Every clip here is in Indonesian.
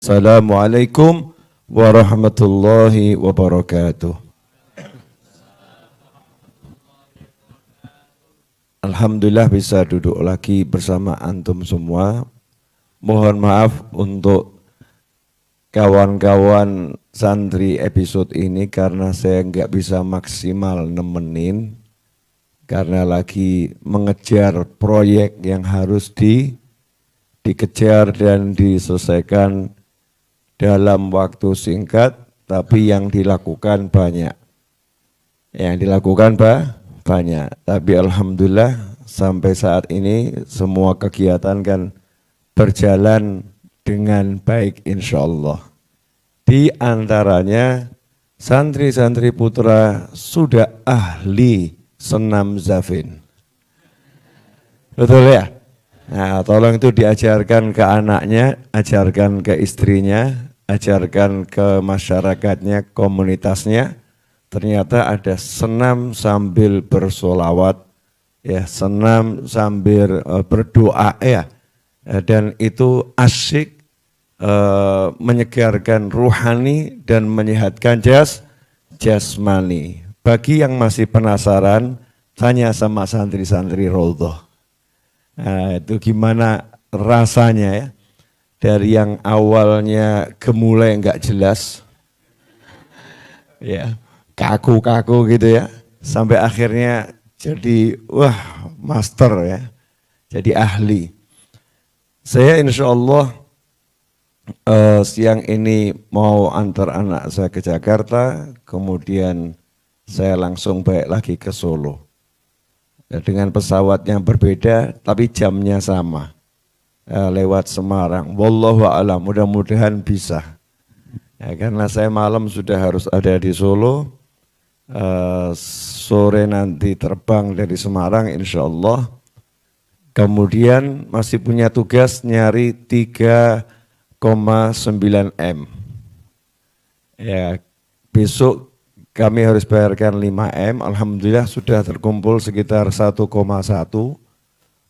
Assalamualaikum warahmatullahi wabarakatuh. Alhamdulillah bisa duduk lagi bersama antum semua. Mohon maaf untuk kawan-kawan santri episode ini karena saya nggak bisa maksimal nemenin karena lagi mengejar proyek yang harus dikejar dan diselesaikan dalam waktu singkat, tapi yang dilakukan banyak. Yang dilakukan banyak, tapi alhamdulillah sampai saat ini semua kegiatan kan berjalan dengan baik insya Allah. Di antaranya santri-santri putra sudah ahli senam zafin. Betul ya? Nah, tolong itu diajarkan ke anaknya, ajarkan ke istrinya, ajarkan ke masyarakatnya, komunitasnya. Ternyata ada senam sambil bersolawat, ya, senam sambil berdoa, ya, dan itu asyik, menyegarkan ruhani dan menyehatkan jasmani. Bagi yang masih penasaran, tanya sama santri-santri Raudhah. Nah, itu gimana rasanya ya, dari yang awalnya gemulai nggak jelas, ya, kaku-kaku gitu ya, sampai akhirnya jadi wah master ya, jadi ahli. Saya insya Allah siang ini mau antar anak saya ke Jakarta, kemudian saya langsung balik lagi ke Solo. Dengan pesawat yang berbeda tapi jamnya sama, lewat Semarang. Wallahu a'lam, mudah-mudahan bisa. Ya, karena saya malam sudah harus ada di Solo, sore nanti terbang dari Semarang insya Allah. Kemudian masih punya tugas nyari 3,9 M. Ya, besok kami harus bayarkan 5 M, alhamdulillah sudah terkumpul sekitar 1,1,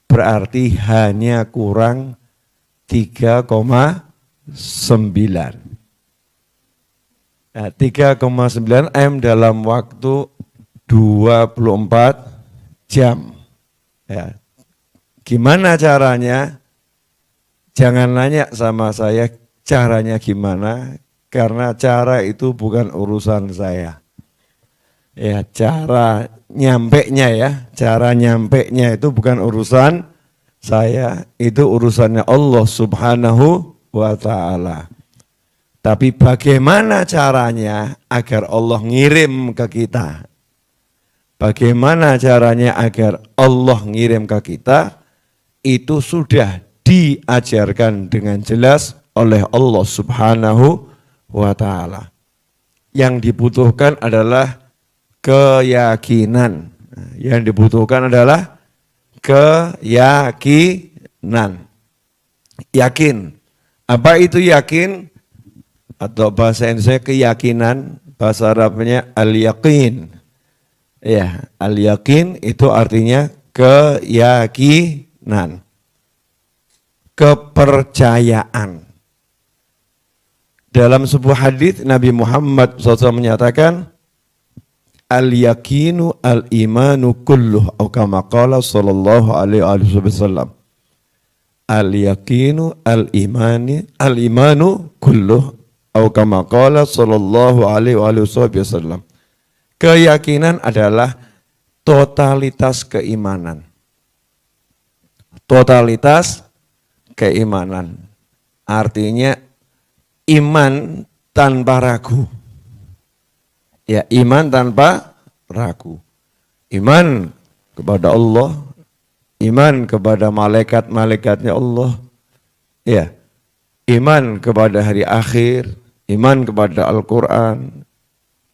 berarti hanya kurang 3,9. Nah, 3,9 M dalam waktu 24 jam. Ya. Gimana caranya? Jangan nanya sama saya caranya gimana, karena cara itu bukan urusan saya. Ya, cara nyampenya itu bukan urusan saya, itu urusannya Allah Subhanahu wa ta'ala. Tapi bagaimana caranya agar Allah ngirim ke kita? Bagaimana caranya agar Allah ngirim ke kita? Itu sudah diajarkan dengan jelas oleh Allah Subhanahu wa ta'ala. Yang dibutuhkan adalah keyakinan. Yang dibutuhkan adalah keyakinan. Yakin. Apa itu yakin? Atau bahasa Indonesia keyakinan, bahasa Arabnya al-yaqin. Ya, al-yaqin itu artinya keyakinan. Kepercayaan. Dalam sebuah hadis Nabi Muhammad SAW menyatakan, al-yaqinu al-imanu kulluh, atau kama qala sallallahu alaihi wasallam. Al-yaqinu al-imanu kulluh, atau kama qala sallallahu alaihi wasallam. Keyakinan adalah totalitas keimanan. Totalitas keimanan. Artinya iman tanpa ragu. Ya, iman tanpa ragu. Iman kepada Allah, iman kepada malaikat-malaikatnya Allah. Ya, iman kepada hari akhir, iman kepada Al-Quran.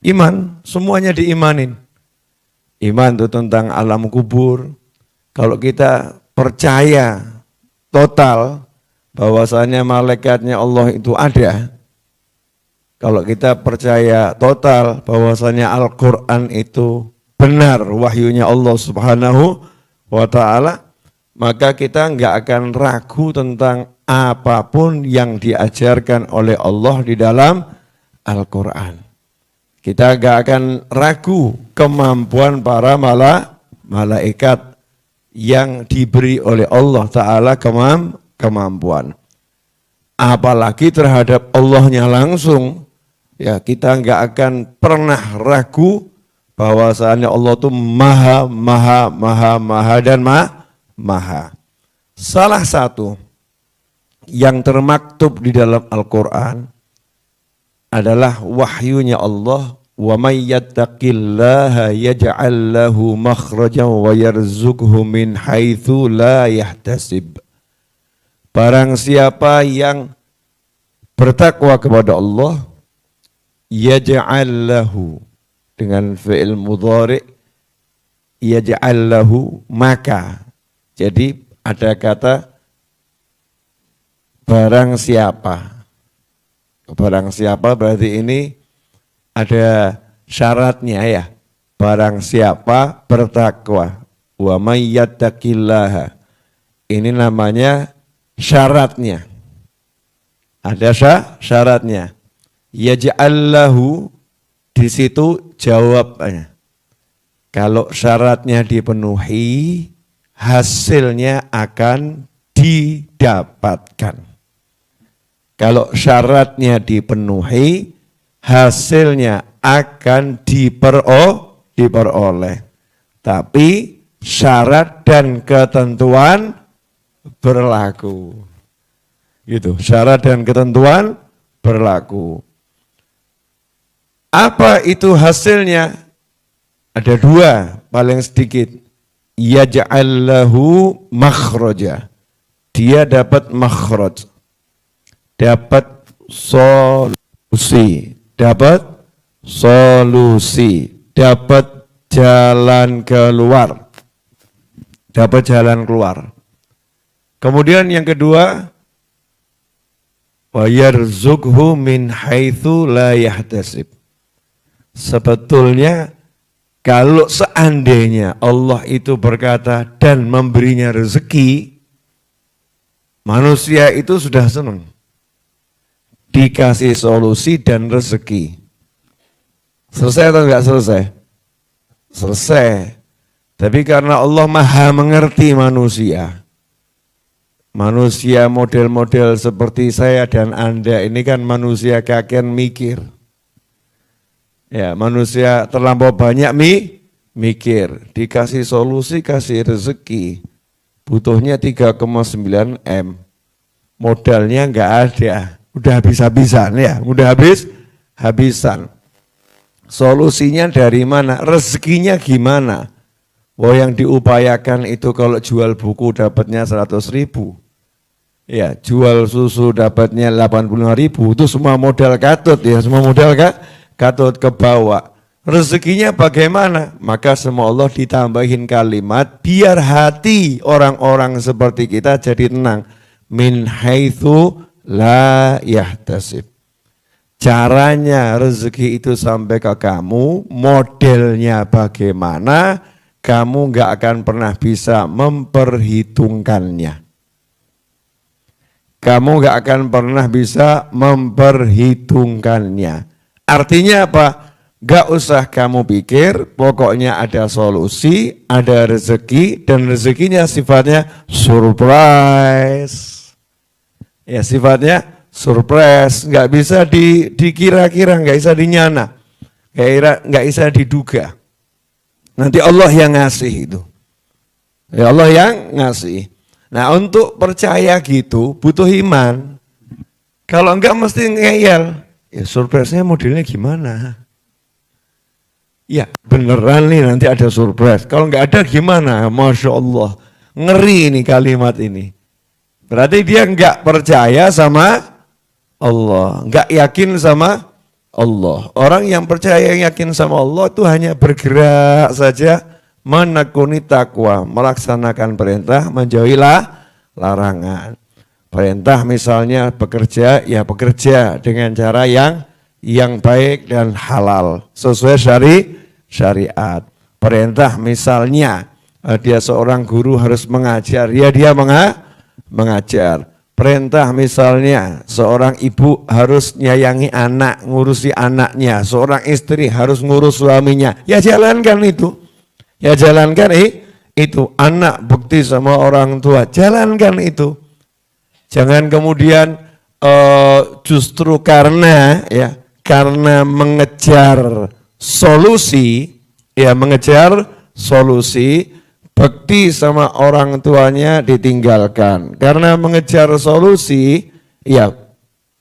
Iman, semuanya diimanin. Iman itu tentang alam kubur. Kalau kita percaya total bahwasanya malaikatnya Allah itu ada, kalau kita percaya total bahwasanya Al-Quran itu benar wahyunya Allah Subhanahu wa ta'ala, maka kita enggak akan ragu tentang apapun yang diajarkan oleh Allah di dalam Al-Quran. Kita gak akan ragu kemampuan para malaikat yang diberi oleh Allah Ta'ala kemampuan. Apalagi terhadap Allahnya langsung, ya kita nggak akan pernah ragu bahwasanya Allah itu maha dan maha. Salah satu yang termaktub di dalam Al-Quran adalah wahyunya Allah, wa may yattaqillaha yaj'al lahu makhrajan wa yarzuqhu min haitsu la yahtasib. Barang siapa yang bertakwa kepada Allah, yaj'al lahu, dengan fi'il mudhari, yaj'al lahu, maka. Jadi ada kata barang siapa. Barang siapa berarti ini ada syaratnya ya. Barang siapa bertakwa, wa may yattaqillaha. Ini namanya syaratnya. Ada syaratnya. Yaj'al lahu, di situ jawabnya. Kalau syaratnya dipenuhi, hasilnya akan didapatkan. Kalau syaratnya dipenuhi, hasilnya akan diperoleh. Tapi syarat dan ketentuan berlaku. Gitu, syarat dan ketentuan berlaku. Apa itu hasilnya? Ada dua paling sedikit. Yaj'al lahu makhraja. Dia dapat makhraj. Dapat solusi. Dapat solusi. Dapat jalan keluar. Dapat jalan keluar. Kemudian yang kedua, wa yarzuqhu min haitsu la yahtasib. Sebetulnya kalau seandainya Allah itu berkata dan memberinya rezeki, manusia itu sudah senang. Dikasih solusi dan rezeki. Selesai atau enggak selesai? Selesai. Tapi karena Allah maha mengerti manusia. Manusia model-model seperti saya dan Anda ini kan manusia kakean mikir. Ya, manusia terlampau banyak mikir. Dikasih solusi, kasih rezeki. Butuhnya 3,9 M. Modalnya enggak ada. Udah habis-habisan ya, udah habis-habisan. Solusinya dari mana? Rezekinya gimana? Wah, yang diupayakan itu kalau jual buku dapatnya 100.000. Ya, jual susu dapatnya 85.000. Itu semua modal katut ya, semua modal katut ke bawah. Rezekinya bagaimana? Maka semua Allah ditambahin kalimat biar hati orang-orang seperti kita jadi tenang. Min haitsu la yahtasib. Caranya rezeki itu sampai ke kamu, modelnya bagaimana, kamu enggak akan pernah bisa memperhitungkannya. Kamu enggak akan pernah bisa memperhitungkannya. Artinya apa? Enggak usah kamu pikir, pokoknya ada solusi, ada rezeki, dan rezekinya sifatnya surprise. Ya, sifatnya surprise, nggak bisa dikira-kira, nggak bisa dinyana, nggak bisa diduga. Nanti Allah yang ngasih itu. Ya, Allah yang ngasih. Nah, untuk percaya gitu butuh iman. Kalau enggak mesti ngeyel. Ya, surprise-nya modelnya gimana? Ya, beneran nih nanti ada surprise. Kalau enggak ada gimana? Masya Allah. Ngeri ini kalimat ini. Berarti dia enggak percaya sama Allah, enggak yakin sama Allah. Orang yang percaya, yakin sama Allah itu hanya bergerak saja, menekuni takwa, melaksanakan perintah, menjauhi larangan. Perintah misalnya bekerja, ya bekerja dengan cara yang baik dan halal, sesuai syariat. Perintah misalnya dia seorang guru harus mengajar, ya dia mengajar. perintah misalnya seorang ibu harus nyayangi anak, ngurusi anaknya, seorang istri harus ngurus suaminya, ya jalankan itu. Ya jalankan itu. Anak bekti sama orang tua, jalankan itu. Jangan kemudian justru karena mengejar solusi, bekti sama orang tuanya ditinggalkan. Karena mengejar solusi, ya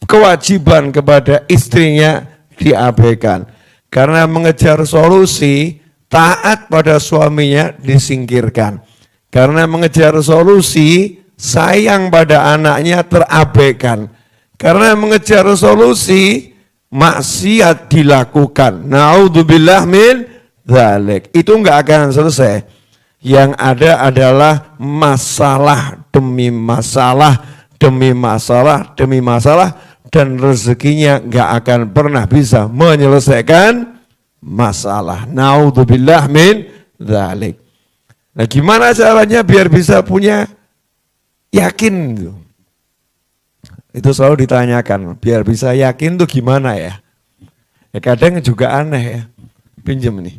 kewajiban kepada istrinya diabaikan. Karena mengejar solusi, taat pada suaminya disingkirkan. Karena mengejar solusi, sayang pada anaknya terabaikan. Karena mengejar solusi, maksiat dilakukan. Naudzubillah min dzalik. Itu enggak akan selesai. Yang ada adalah masalah demi masalah, demi masalah, demi masalah, dan rezekinya enggak akan pernah bisa menyelesaikan masalah. Naudzubillah min dzalik. Nah, gimana caranya biar bisa punya yakin? Itu selalu ditanyakan, biar bisa yakin tuh gimana ya? Ya kadang juga aneh ya. Pinjam nih.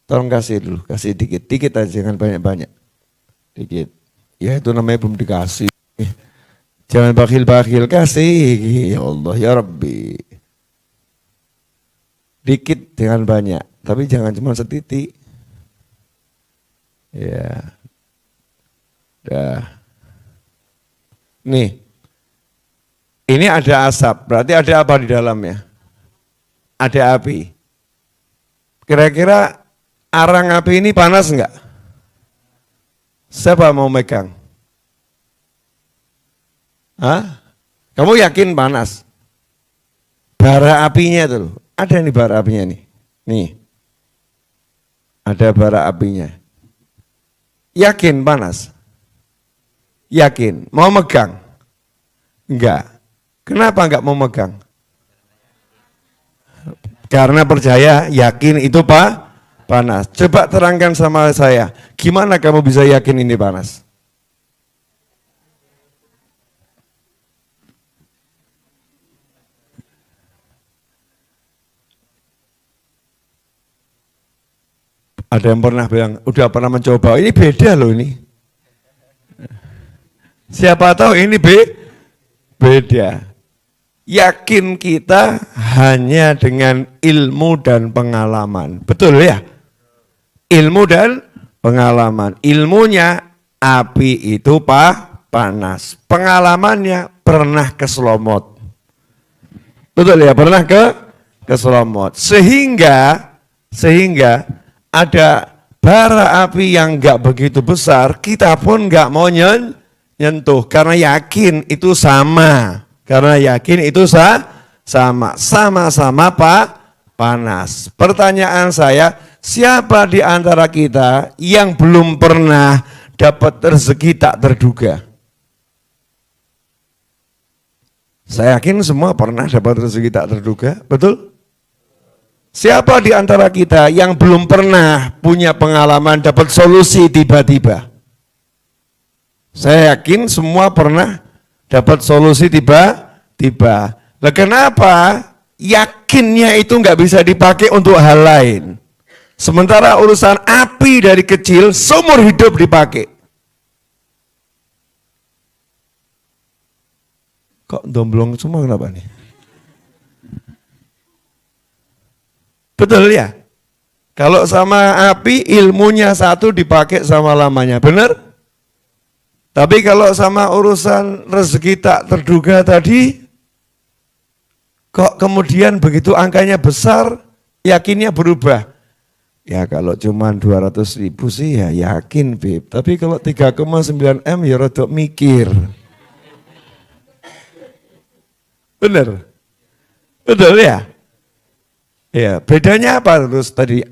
Tolong kasih dulu, kasih dikit aja, jangan banyak-banyak. Dikit. Ya itu namanya belum dikasih. Jangan bakhil-bakhil, kasih. Ya Allah, ya Rabbi. Dikit jangan banyak, tapi jangan cuma setitik. Ya. Dah. Nih. Ini ada asap, berarti ada apa di dalamnya? Ada api. Kira-kira arang api ini panas enggak? Siapa mau megang? Hah? Kamu yakin panas? Bara apinya itu, ada nih bara apinya nih. Nih. Ada bara apinya. Yakin panas? Yakin. Mau megang? Enggak. Kenapa enggak mau megang? Karena percaya, yakin itu panas. Coba terangkan sama saya, gimana kamu bisa yakin ini panas? Ada yang pernah bilang, udah pernah mencoba, ini beda loh ini. Siapa tahu ini beda. Yakin kita hanya dengan ilmu dan pengalaman. Betul ya? Ilmu dan pengalaman. Ilmunya api itu panas. Pengalamannya pernah keselomot. Betul ya? Pernah keselomot. Sehingga ada bara api yang enggak begitu besar, kita pun enggak mau nyentuh karena yakin itu sama. Karena yakin itu sama-sama panas. Pertanyaan saya, siapa di antara kita yang belum pernah dapat rezeki tak terduga? Saya yakin semua pernah dapat rezeki tak terduga, betul? Siapa di antara kita yang belum pernah punya pengalaman dapat solusi tiba-tiba? Saya yakin semua pernah dapat solusi tiba-tiba. Nah, kenapa yakinnya itu nggak bisa dipakai untuk hal lain? Sementara urusan api dari kecil seumur hidup dipakai. Kok domblong semua kenapa nih? Betul ya? Kalau sama api ilmunya satu dipakai sama lamanya, benar? Tapi kalau sama urusan rezeki tak terduga tadi, kok kemudian begitu angkanya besar, yakinnya berubah. Ya kalau cuma 200.000 sih ya yakin Beb, tapi kalau 3,9 M ya rodok mikir. Bener? Betul ya? Ya, bedanya apa terus tadi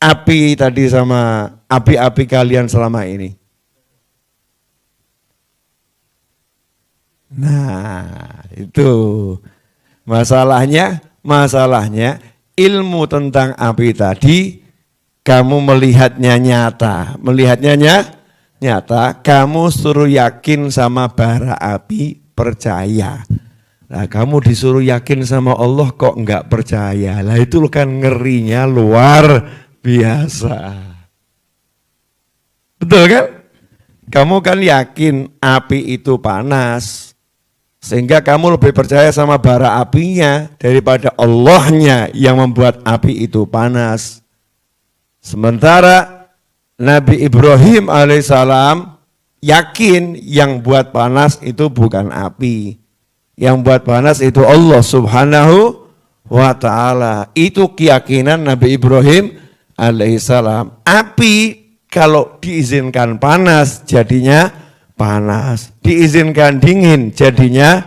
api tadi sama api-api kalian selama ini? Nah, itu masalahnya ilmu tentang api tadi kamu melihatnya nyata, kamu suruh yakin sama bara api percaya. Nah, kamu disuruh yakin sama Allah kok enggak percaya. Lah itu kan ngerinya luar biasa. Betul kan? Kamu kan yakin api itu panas. Sehingga kamu lebih percaya sama bara apinya daripada Allahnya yang membuat api itu panas. Sementara Nabi Ibrahim alaihissalam yakin yang buat panas itu bukan api. Yang buat panas itu Allah subhanahu wa ta'ala. Itu keyakinan Nabi Ibrahim alaihissalam. Api kalau diizinkan panas jadinya panas. Diizinkan dingin jadinya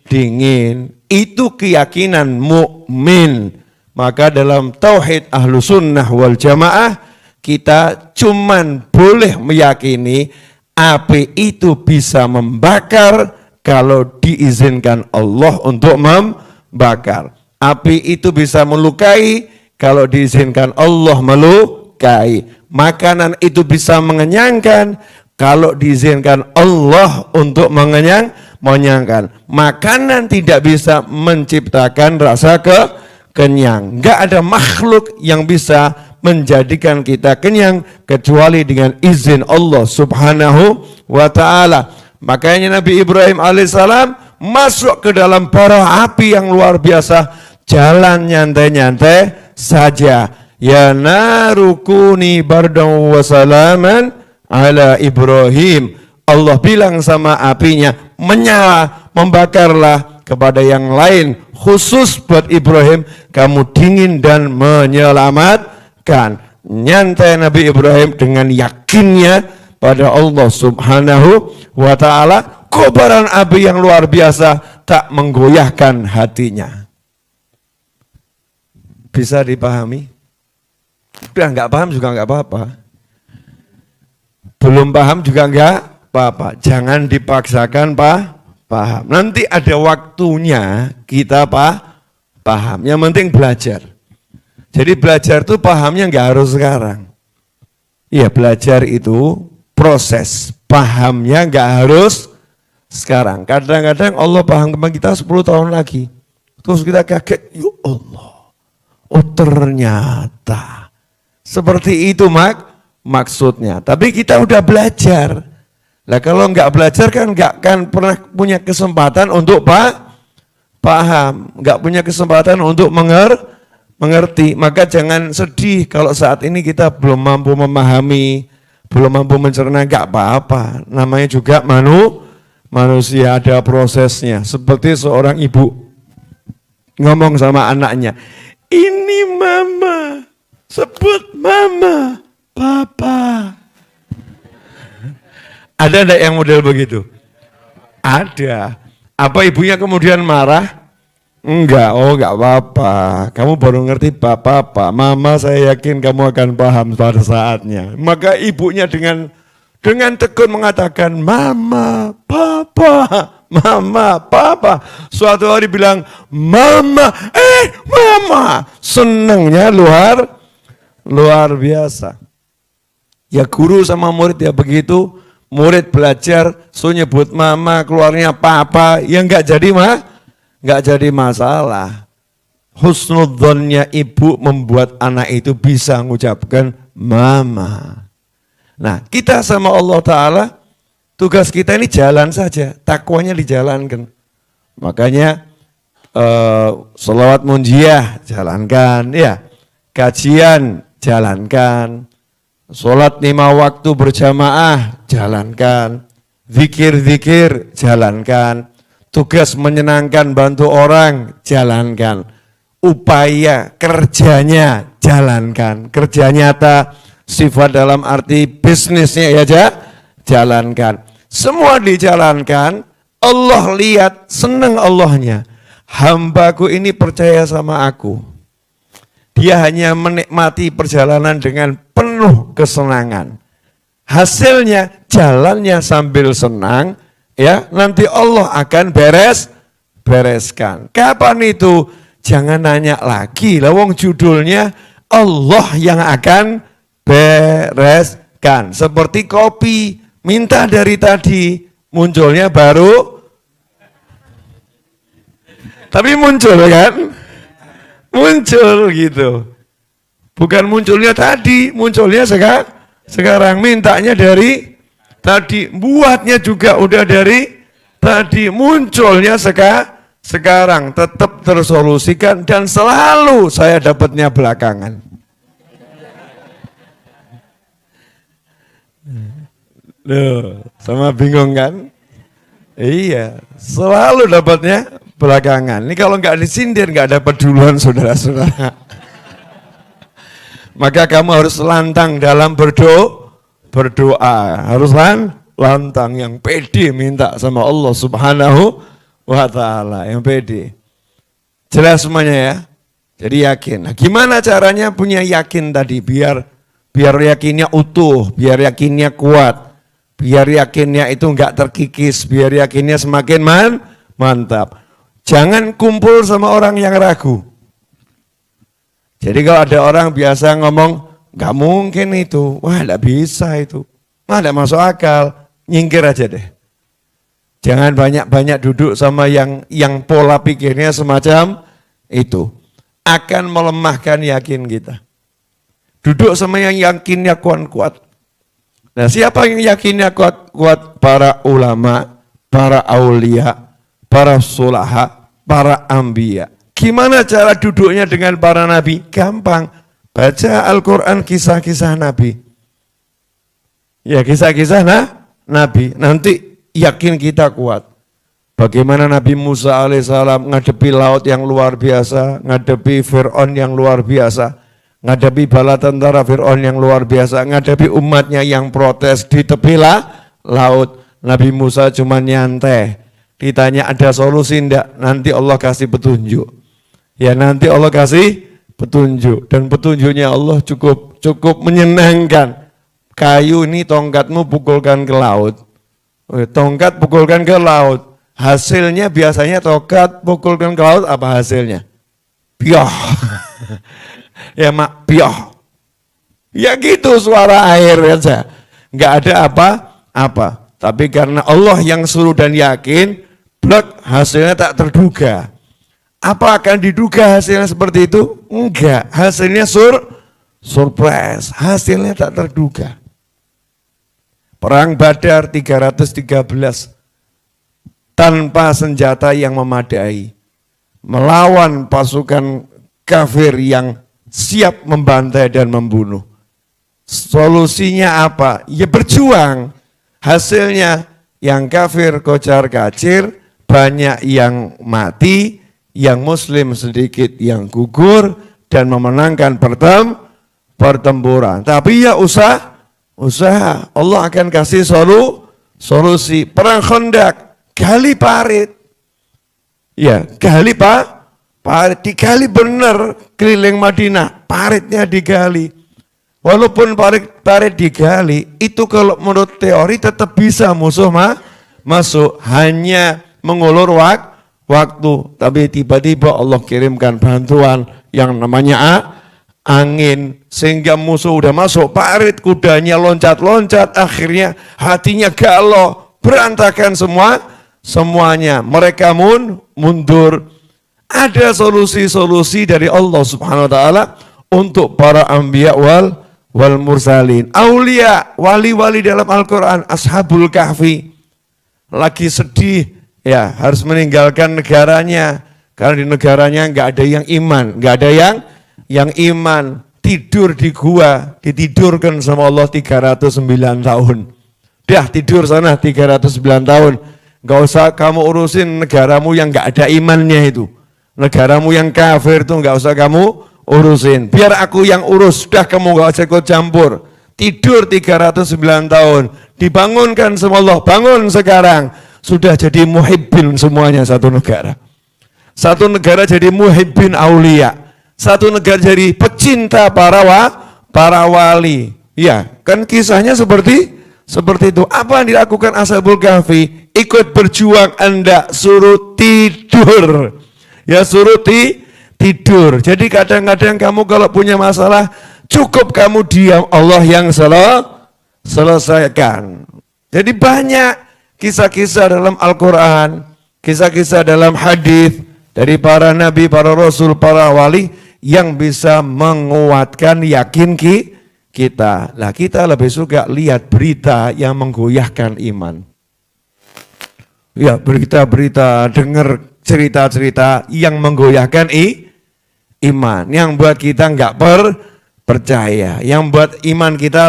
dingin. Itu keyakinan mukmin. Maka dalam tauhid ahlu sunnah wal jamaah kita cuman boleh meyakini api itu bisa membakar kalau diizinkan Allah untuk membakar. Api itu bisa melukai kalau diizinkan Allah melukai. Makanan itu bisa mengenyangkan kalau diizinkan Allah untuk mengenyangkan. Makanan tidak bisa menciptakan rasa kenyang. Enggak ada makhluk yang bisa menjadikan kita kenyang kecuali dengan izin Allah subhanahu wa ta'ala. Makanya Nabi Ibrahim alaihissalam masuk ke dalam bara api yang luar biasa, jalan nyantai-nyantai saja. Ya narukuni bardan wa salaman ala Ibrahim. Allah bilang sama apinya, menyala, membakarlah kepada yang lain. Khusus buat Ibrahim, kamu dingin dan menyelamatkan. Nyantai Nabi Ibrahim dengan yakinnya pada Allah subhanahu wa ta'ala. Kobaran api yang luar biasa tak menggoyahkan hatinya. Bisa dipahami? Udah nggak paham juga nggak apa-apa. Belum paham juga nggak apa-apa. Jangan dipaksakan paham. Nanti ada waktunya kita paham. Yang penting belajar. Jadi belajar itu pahamnya nggak harus sekarang. Iya, belajar itu proses. Pahamnya nggak harus sekarang. Kadang-kadang Allah paham kita 10 tahun lagi. Terus kita kaget, ya Allah. Oh ternyata. Seperti itu maksudnya. Tapi kita udah belajar. Lah kalau nggak belajar kan nggak kan pernah punya kesempatan untuk paham. Nggak punya kesempatan untuk mengerti. Maka jangan sedih kalau saat ini kita belum mampu memahami, belum mampu mencerna, nggak apa-apa. Namanya juga manusia, ada prosesnya. Seperti seorang ibu ngomong sama anaknya, ini mama. Sebut mama, papa. Ada enggak yang model begitu? Ada. Apa ibunya kemudian marah? Enggak, enggak apa-apa. Kamu baru ngerti papa. Mama saya yakin kamu akan paham pada saatnya. Maka ibunya dengan tekun mengatakan, mama, papa. Mama, papa. Suatu hari bilang, mama. Senangnya luar biasa. Ya guru sama murid ya begitu. Murid belajar, so nyebut mama, keluarnya papa. Ya enggak jadi masalah. Husnudzonnya ibu membuat anak itu bisa mengucapkan mama. Nah kita sama Allah Ta'ala, tugas kita ini jalan saja. Takwanya dijalankan. Makanya sholawat munjiah jalankan ya. Kajian jalankan, sholat 5 waktu berjamaah jalankan, zikir-zikir jalankan, tugas menyenangkan bantu orang jalankan, upaya kerjanya jalankan, kerja nyata sifat dalam arti bisnisnya ya jalankan, semua dijalankan. Allah lihat, senang Allahnya, hambaku ini percaya sama aku. Dia hanya menikmati perjalanan dengan penuh kesenangan. Hasilnya jalannya sambil senang, ya nanti Allah akan bereskan. Kapan itu? Jangan nanya lagi. Lawang judulnya Allah yang akan bereskan. Seperti kopi, minta dari tadi, munculnya baru Tapi muncul kan? Muncul gitu. Bukan munculnya tadi, munculnya sekarang. Mintanya dari tadi, buatnya juga udah dari tadi, munculnya sekarang. Tetap tersolusikan dan selalu saya dapatnya belakangan. Loh, sama bingung kan? Iya, selalu dapatnya belakangan. Ini kalau nggak disindir, nggak dapat duluan saudara-saudara. Maka kamu harus lantang dalam berdoa. Harus lantang yang pede minta sama Allah Subhanahu wa Ta'ala. Yang pede. Jelas semuanya ya? Jadi yakin. Nah, gimana caranya punya yakin tadi? Biar yakinnya utuh, biar yakinnya kuat. Biar yakinnya itu enggak terkikis, biar yakinnya semakin mantap. Jangan kumpul sama orang yang ragu. Jadi kalau ada orang biasa ngomong, enggak mungkin itu, wah enggak bisa itu, wah enggak masuk akal, nyingkir aja deh. Jangan banyak-banyak duduk sama yang pola pikirnya semacam itu. Akan melemahkan yakin kita. Duduk sama yang yakinnya kuat-kuat. Nah, siapa yang yakinnya kuat? Para ulama, para aulia, para sulaha, para ambia. Gimana cara duduknya dengan para nabi? Gampang. Baca Al-Quran kisah-kisah nabi. Ya, kisah-kisah nabi. Nanti yakin kita kuat. Bagaimana Nabi Musa alaihissalam ngadepi laut yang luar biasa, ngadepi Fir'aun yang luar biasa, ngadepi bala tentara Fir'aun yang luar biasa, ngadepi umatnya yang protes di tepi laut. Nabi Musa cuma nyantai, ditanya ada solusi enggak? Nanti Allah kasih petunjuk. Ya nanti Allah kasih petunjuk, dan petunjuknya Allah cukup menyenangkan. Kayu ini tongkatmu pukulkan ke laut, tongkat pukulkan ke laut. Hasilnya biasanya tongkat pukulkan ke laut, apa hasilnya? Pioh. Ya mak, pioh. Ya gitu suara air aja. Enggak ada apa-apa. Tapi karena Allah yang suruh dan yakin, blek, hasilnya tak terduga. Apa akan diduga hasilnya seperti itu? Enggak. Hasilnya surprise. Hasilnya tak terduga. Perang Badar 313 tanpa senjata yang memadai, melawan pasukan kafir yang siap membantai dan membunuh. Solusinya apa? Ya berjuang. Hasilnya yang kafir kocar kacir, banyak yang mati, yang muslim sedikit yang gugur, dan memenangkan pertempuran. Tapi ya usaha. Allah akan kasih solusi. Perang Khandaq, gali parit. Ya, gali parit, digali benar keliling Madinah, paritnya digali. Walaupun parit digali, itu kalau menurut teori tetap bisa musuh masuk, hanya mengulur waktu. Tapi tiba-tiba Allah kirimkan bantuan yang namanya angin, sehingga musuh udah masuk parit, kudanya loncat-loncat, akhirnya hatinya galau, berantakan semuanya. Mereka mundur. Ada solusi-solusi dari Allah Subhanahu wa Ta'ala untuk para anbiya wal mursalin. Aulia, wali-wali dalam Al-Quran, Ashabul Kahfi, lagi sedih, ya harus meninggalkan negaranya, karena di negaranya nggak ada yang iman, nggak ada yang iman, tidur di gua, ditidurkan sama Allah 309 tahun. Dah tidur sana 309 tahun. Gak usah kamu urusin negaramu yang gak ada imannya itu. Negaramu yang kafir itu gak usah kamu urusin. Biar aku yang urus, sudah kamu gak usah ikut campur. Tidur 309 tahun, dibangunkan sama Allah, bangun sekarang. Sudah jadi muhibbin semuanya satu negara. Satu negara jadi muhibbin aulia. Satu negara jadi pecinta para wali. Ya, kan kisahnya seperti itu. Apa yang dilakukan Ashabul Kahfi? Ikut berjuang, Anda suruh tidur. Ya suruh tidur. Jadi kadang-kadang kamu kalau punya masalah, cukup kamu diam, Allah yang selesaikan. Jadi banyak kisah-kisah dalam Al-Quran, kisah-kisah dalam hadis, dari para nabi, para rasul, para wali yang bisa menguatkan yakin kita. Lah kita lebih suka lihat berita yang menggoyahkan iman. Ya, berita-berita, dengar cerita-cerita yang menggoyahkan iman, yang buat kita nggak percaya, yang buat iman kita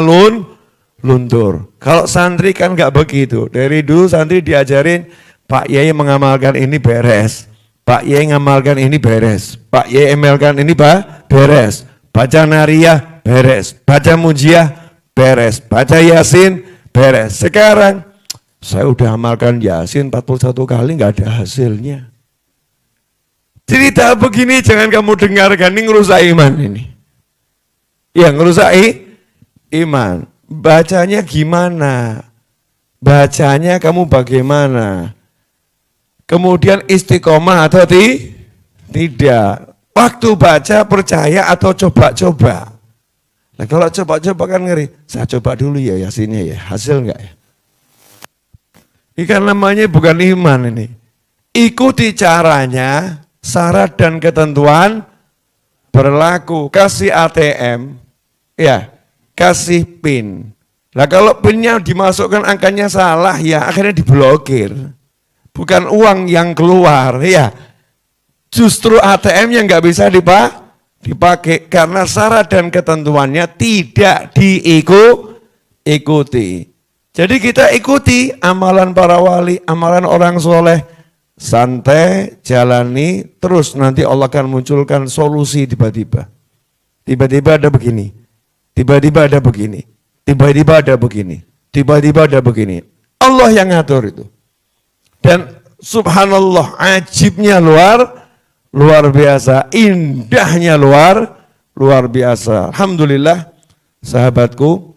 luntur. Kalau santri kan nggak begitu. Dari dulu santri diajarin, Pak Yai mengamalkan ini beres, Pak Yai ngamalkan ini beres, Pak Yai emelkan ini beres, baca nariyah beres, baca mujiah beres, baca yasin beres. Sekarang saya udah amalkan yasin 41 kali nggak ada hasilnya. Cerita begini jangan kamu dengarkan, ini ngerusak iman ini. Ya ngerusak iman. Bacanya gimana? Bacanya kamu bagaimana? Kemudian istiqomah atau tidak? Waktu baca percaya atau coba-coba? Nah kalau coba-coba kan ngeri. Saya coba dulu ya yasinnya ya, hasil enggak ya? Ini kan namanya bukan iman ini. Ikuti caranya, syarat dan ketentuan berlaku. Kasih ATM, ya kasih PIN. Nah kalau PIN-nya dimasukkan angkanya salah ya akhirnya diblokir. Bukan uang yang keluar ya. Justru ATM yang nggak bisa dipakai karena syarat dan ketentuannya tidak diikuti. Jadi kita ikuti amalan para wali, amalan orang soleh, santai, jalani, terus nanti Allah akan munculkan solusi tiba-tiba. Tiba-tiba ada begini, tiba-tiba ada begini, tiba-tiba ada begini, tiba-tiba ada begini. Allah yang ngatur itu. Dan subhanallah, ajibnya luar biasa, indahnya luar biasa. Alhamdulillah, sahabatku.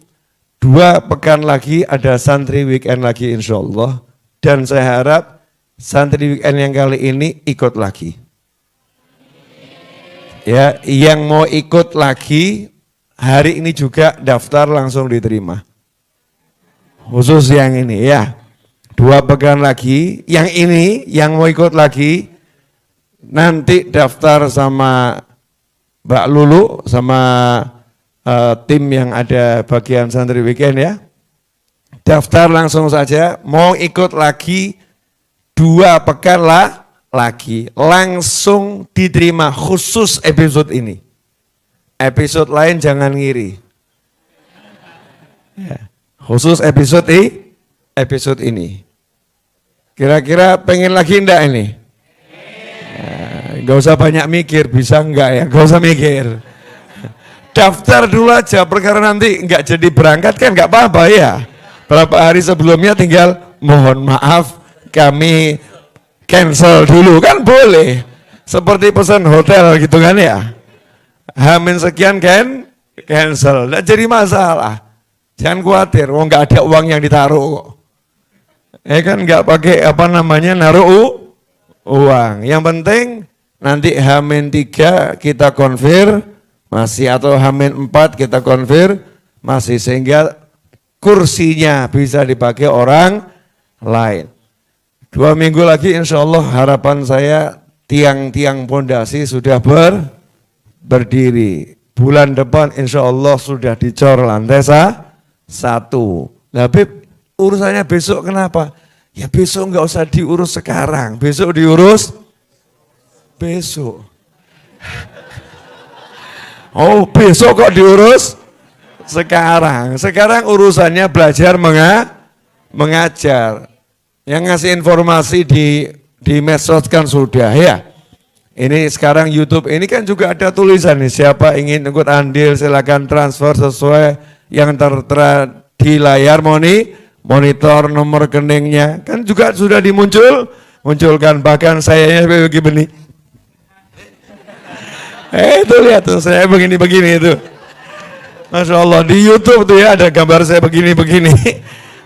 2 pekan lagi ada santri weekend lagi insya Allah. Dan saya harap santri weekend yang kali ini ikut lagi. Ya, yang mau ikut lagi hari ini juga daftar langsung diterima. Khusus yang ini ya. 2 pekan lagi, yang ini yang mau ikut lagi nanti daftar sama Mbak Lulu sama tim yang ada bagian santri weekend ya. Daftar langsung saja, mau ikut lagi 2 pekan lagi, langsung diterima khusus episode ini. Episode lain jangan ngiri. Ya, khusus episode ini. Kira-kira pengen lagi enggak ini? Gak usah banyak mikir, bisa enggak ya? Gak usah mikir. Daftar dulu aja, perkara nanti enggak jadi berangkat kan enggak apa-apa ya. Berapa hari sebelumnya tinggal mohon maaf kami cancel dulu kan boleh. Seperti pesan hotel gitu kan ya. Hamin sekian kan cancel, enggak jadi masalah. Jangan khawatir, enggak ada uang yang ditaruh kok. Kan enggak pakai naruh uang. Yang penting nanti H-3 kita konfirmasi atau H-4 kita konfirmasi sehingga kursinya bisa dipakai orang lain. 2 minggu lagi insya Allah harapan saya tiang-tiang pondasi sudah berdiri. Bulan depan insya Allah sudah dicor lantai 1. Nah Beb, urusannya besok kenapa? Ya besok enggak usah diurus sekarang, besok diurus besok. Oh besok kok diurus sekarang? Sekarang urusannya belajar mengajar. Yang ngasih informasi di medsos kan sudah ya. Ini sekarang YouTube ini kan juga ada tulisan nih, siapa ingin ikut andil silakan transfer sesuai yang tertera di layar monitor nomor rekeningnya. Kan juga sudah munculkan, bahkan saya begini. Itu lihat tuh, saya begini-begini itu. Masya Allah, di YouTube tuh ya ada gambar saya begini-begini.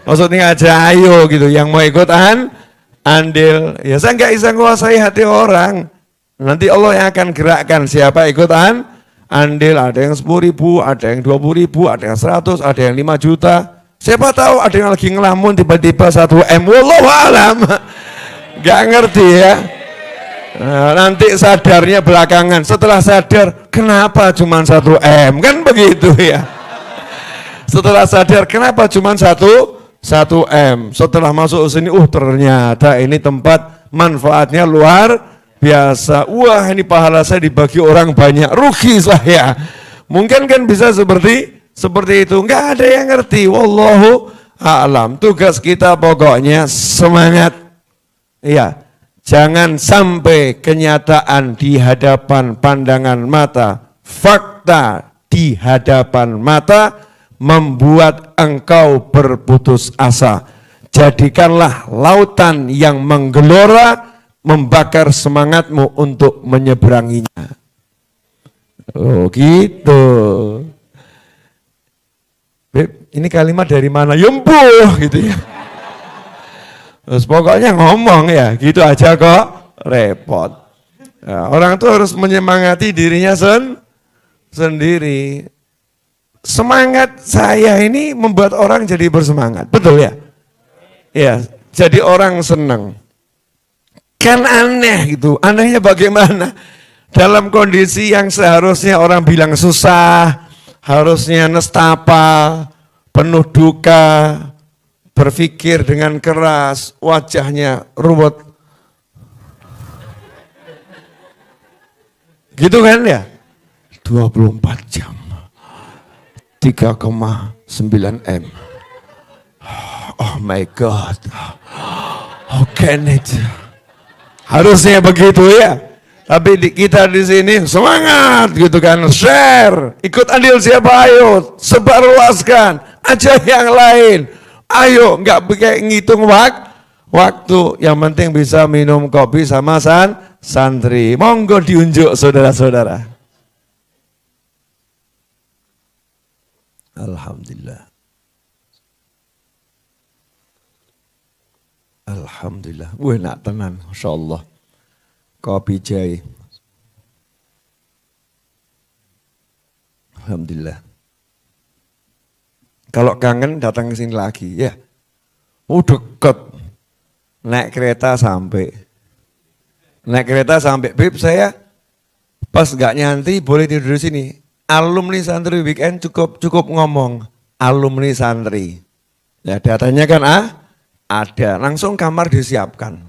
Maksudnya aja ayo gitu, yang mau ikut andil. Ya saya nggak bisa menguasai hati orang. Nanti Allah yang akan gerakkan siapa ikut andil. Ada yang 10.000, ada yang 20.000, ada yang 100, ada yang 5 juta. Siapa tahu ada yang lagi ngelamun tiba-tiba 1 M. Wallahu alam. Gak ngerti ya. Nah, nanti sadarnya belakangan. Setelah sadar, kenapa cuma 1 M? Kan begitu ya. Setelah sadar, kenapa cuma 1 M? Setelah masuk sini, ternyata ini tempat manfaatnya luar biasa. Wah, ini pahala saya dibagi orang banyak, rugi saya. Mungkin kan bisa seperti itu. Enggak ada yang ngerti. Wallahu a'lam. Tugas kita pokoknya semangat. Iya. Jangan sampai kenyataan di hadapan pandangan mata, fakta di hadapan mata membuat engkau berputus asa. Jadikanlah lautan yang menggelora membakar semangatmu untuk menyeberanginya. Oh gitu. Beb, ini kalimat dari mana? Yempuh gitu ya. Terus pokoknya ngomong ya, gitu aja kok repot. Nah, orang tuh harus menyemangati dirinya sendiri. Semangat saya ini membuat orang jadi bersemangat, betul ya? Ya, jadi orang senang. Kan aneh gitu, anehnya bagaimana? Dalam kondisi yang seharusnya orang bilang susah, harusnya nestapa, penuh duka, berpikir dengan keras, wajahnya ruwet. Gitu kan ya? 24 jam. 3,9 M. Oh my God. How can it? Harusnya begitu ya. Tapi kita di sini semangat gitu kan, share, ikut andil siapa ayo, sebarluaskan, ajak yang lain. Ayo, nggak pakai ngitung waktu, yang penting bisa minum kopi sama santri. Monggo diunjuk saudara-saudara. Alhamdulillah. Alhamdulillah. Wah, nak tenan, insyaallah. Kopi jahe. Alhamdulillah. Kalau kangen datang ke sini lagi, ya. Deket. Naik kereta sampai. Beb, saya pas gak nyanti boleh tidur di sini. Alumni santri weekend cukup ngomong. Alumni santri. Ya datanya kan ada. Langsung kamar disiapkan.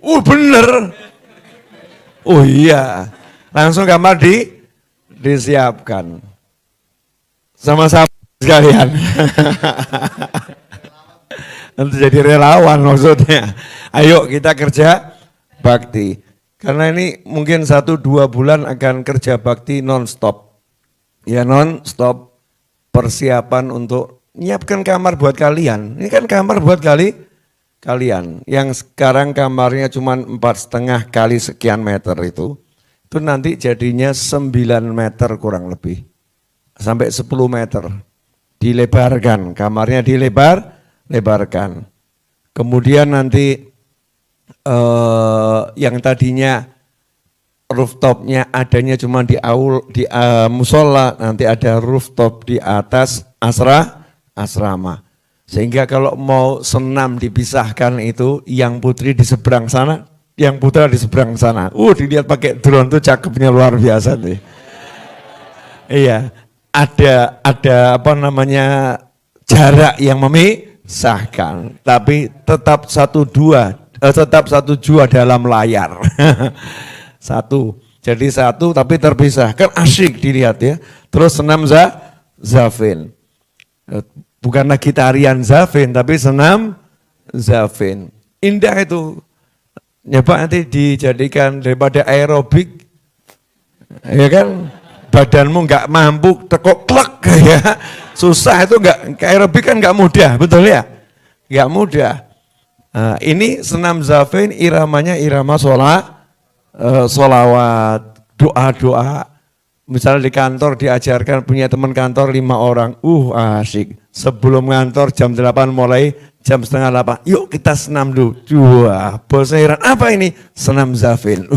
Bener. Oh iya. Langsung kamar disiapkan. Sama-sama sekalian. Nanti jadi relawan maksudnya. Ayo kita kerja bakti. Karena ini mungkin 1-2 bulan akan kerja bakti non-stop. Ya non-stop persiapan untuk nyiapkan kamar buat kalian. Ini kan kamar buat kalian. Yang sekarang kamarnya cuma 4,5 kali sekian meter itu nanti jadinya 9 meter kurang lebih. Sampai 10 meter. Dilebarkan, kamarnya dilebarkan. Kemudian nanti yang tadinya rooftopnya adanya cuma di musola, nanti ada rooftop di atas asrama. Sehingga kalau mau senam dipisahkan itu, yang putri di seberang sana, yang putra di seberang sana. Dilihat pakai drone tuh cakepnya luar biasa tuh. Iya. Ada apa namanya jarak yang memisahkan, tapi tetap satu jua dalam layar. Jadi satu tapi terpisah, kan asyik dilihat ya. Terus senam zafin, bukan lagi tarian zafin tapi senam zafin. Indah itu, nyoba nanti dijadikan daripada aerobik, ya kan? Badanmu nggak mampu tekok klek ya, susah itu nggak, aerobik kan nggak mudah, betul ya? Nggak mudah. Nah, ini senam zafin iramanya irama sholawat, doa. Misalnya di kantor diajarkan, punya teman kantor 5 orang, asik. Sebelum kantor jam 8 mulai, jam setengah 8, yuk kita senam dulu. Bosnya heran, apa ini? Senam zafin.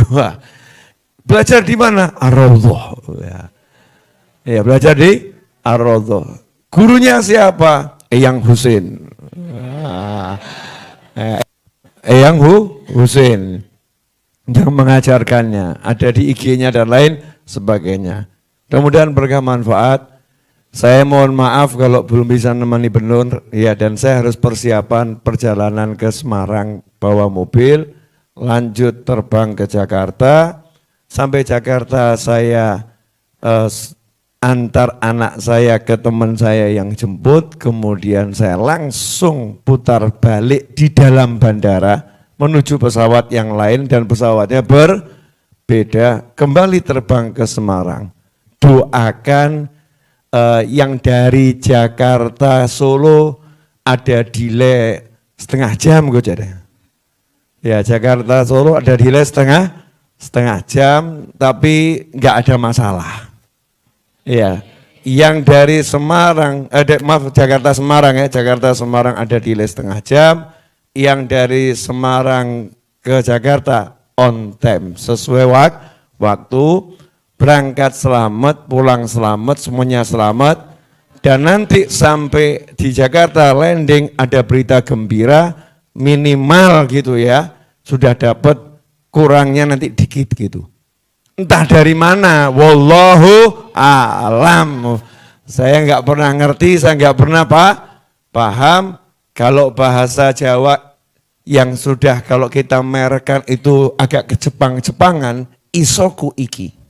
Belajar di mana? Ar-Raudhah. Ya, belajar di Ar-Raudhah. Gurunya siapa? Eyang Husin. Eyang Husin. yang mengajarkannya, ada di IG-nya dan lain sebagainya. Mudah-mudahan berkah manfaat. Saya mohon maaf kalau belum bisa menemani Benur, ya, dan saya harus persiapan perjalanan ke Semarang bawa mobil, lanjut terbang ke Jakarta. Sampai Jakarta saya antar anak saya ke teman saya yang jemput, kemudian saya langsung putar balik di dalam bandara menuju pesawat yang lain dan pesawatnya berbeda, kembali terbang ke Semarang. Doakan yang dari Jakarta Solo ada delay setengah jam gue jadi. Ya, Jakarta Solo ada delay setengah jam, tapi nggak ada masalah. Ya, yang dari Semarang, maaf Jakarta Semarang ya, Jakarta Semarang ada delay setengah jam, yang dari Semarang ke Jakarta on time sesuai waktu. Berangkat selamat, pulang selamat, semuanya selamat. Dan nanti sampai di Jakarta landing ada berita gembira, minimal gitu ya, sudah dapat, kurangnya nanti dikit gitu. Entah dari mana, wallahu a'lam. Saya nggak pernah ngerti, saya nggak pernah paham. Kalau bahasa Jawa yang sudah kalau kita merekkan itu agak ke Jepang-Jepangan, isoku iki.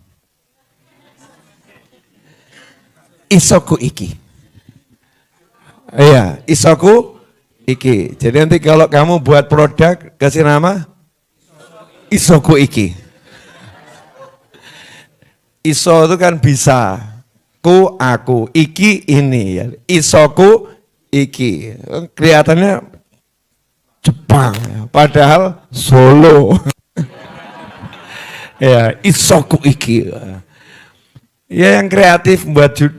Isoku iki. Iya, isoku iki. Jadi nanti kalau kamu buat produk kasih nama isoku iki. Iso itu kan bisa, ku aku, iki ini ya. Isoku iki. Kelihatannya Jepang, padahal Solo. Ya, isoku iki. Ya, yang kreatif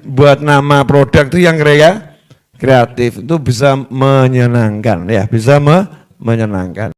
buat nama produk itu yang kreatif itu bisa menyenangkan ya, bisa menyenangkan.